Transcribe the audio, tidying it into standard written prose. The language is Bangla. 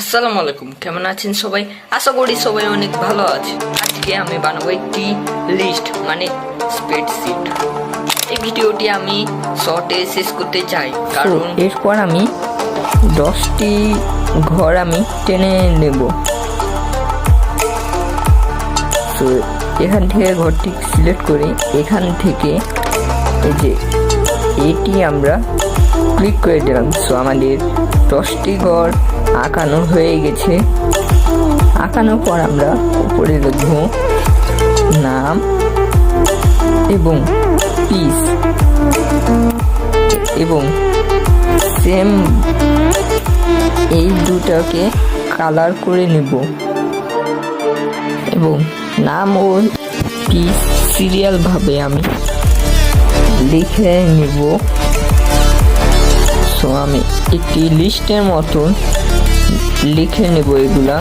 আসসালামু আলাইকুম, কেমন আছেন সবাই? আশা করি সবাই অনেক ভালো আছে। আজকে আমি বানাবো একটি লিস্ট মানে স্প্রেডশিট। এই ভিডিওটি আমি শর্টে শেষ করতে চাই, কারণ এরপর আমি 10টি ঘর আমি টেনে নেব। তো এখান থেকে ঘরটি সিলেক্ট করে এখান থেকে এই যে এটি আমরা ক্লিক করে দিলাম। সো আমাদের 10টি ঘর আঁকানো হয়ে গেছে। আঁকানোর পর আমরা উপরে লিখব নাম এবং পিস এবং সেম এই দুটাকে কালার করে নেব এবং নাম ও পিস সিরিয়াল ভাবে আমি লিখে নেব। সো আমি একটি লিস্টের মতন লিখে নেব এগুলা।